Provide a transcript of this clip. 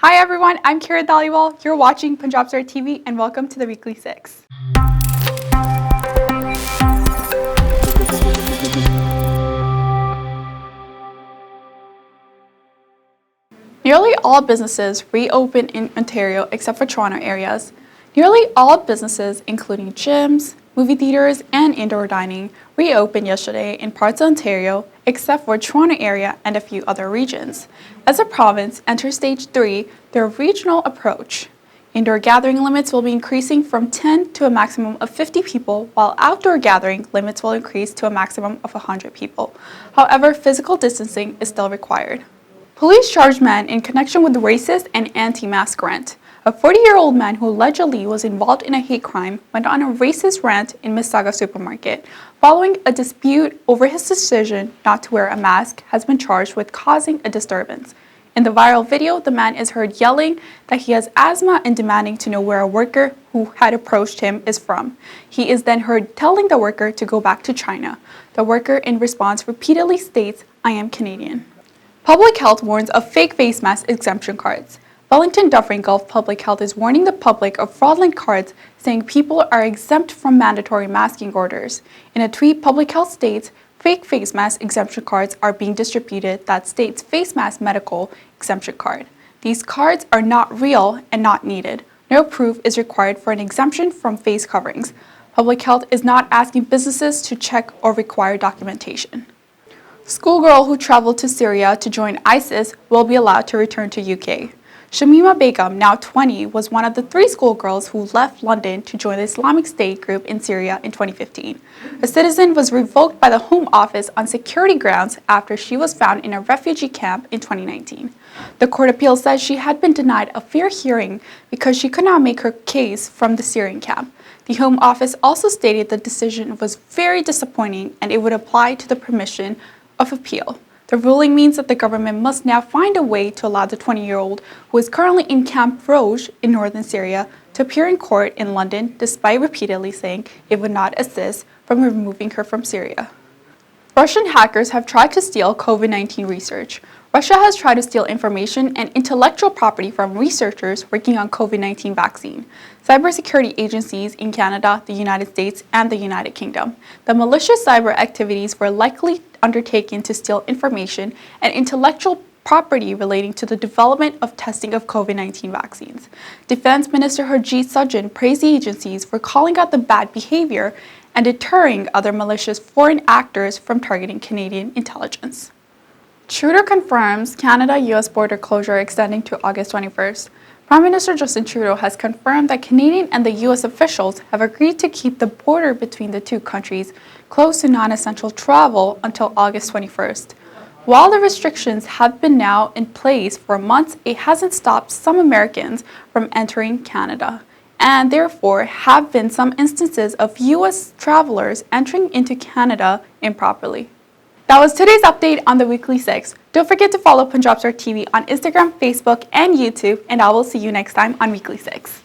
Hi everyone, I'm Kirat Dhaliwal. You're watching Punjab TV and welcome to the Weekly 6. Nearly all businesses reopened in Ontario except for Toronto areas. Nearly all businesses, including gyms, movie theaters, and indoor dining, reopened yesterday in parts of Ontario except for Toronto area and a few other regions. As a province enters Stage 3, their regional approach. Indoor gathering limits will be increasing from 10 to a maximum of 50 people, while outdoor gathering limits will increase to a maximum of 100 people. However, physical distancing is still required. Police charged man in connection with the racist and anti-mask rant. A 40-year-old man who allegedly was involved in a hate crime went on a racist rant in Mississauga supermarket. Following a dispute over his decision not to wear a mask, has been charged with causing a disturbance. In the viral video, the man is heard yelling that he has asthma and demanding to know where a worker who had approached him is from. He is then heard telling the worker to go back to China. The worker in response repeatedly states, "I am Canadian." Public Health warns of fake face mask exemption cards. Wellington Dufferin Gulf Public Health is warning the public of fraudulent cards, saying people are exempt from mandatory masking orders. In a tweet, Public Health states, fake face mask exemption cards are being distributed that states face mask medical exemption card. These cards are not real and not needed. No proof is required for an exemption from face coverings. Public Health is not asking businesses to check or require documentation. Schoolgirl who traveled to Syria to join ISIS will be allowed to return to UK. Shamima Begum, now 20, was one of the 3 schoolgirls who left London to join the Islamic State group in Syria in 2015. A citizen was revoked by the Home Office on security grounds after she was found in a refugee camp in 2019. The court appeal says she had been denied a fair hearing because she could not make her case from the Syrian camp. The Home Office also stated the decision was very disappointing and it would apply to the permission of appeal. The ruling means that the government must now find a way to allow the 20-year-old who is currently in Camp Rouge in northern Syria to appear in court in London despite repeatedly saying it would not assist from removing her from Syria. Russian hackers have tried to steal COVID-19 research. Russia has tried to steal information and intellectual property from researchers working on COVID-19 vaccine. Cybersecurity agencies in Canada, the United States, and the United Kingdom. The malicious cyber activities were likely undertaken to steal information and intellectual property relating to the development of testing of COVID-19 vaccines. Defense Minister Harjit Sajjan praised the agencies for calling out the bad behavior and deterring other malicious foreign actors from targeting Canadian intelligence. Trudeau confirms Canada-U.S. border closure extending to August 21st. Prime Minister Justin Trudeau has confirmed that Canadian and the U.S. officials have agreed to keep the border between the two countries closed to non-essential travel until August 21st. While the restrictions have been now in place for months, it hasn't stopped some Americans from entering Canada, and therefore have been some instances of U.S. travelers entering into Canada improperly. That was today's update on the Weekly 6. Don't forget to follow Punjab TV on Instagram, Facebook, and YouTube, and I will see you next time on Weekly 6.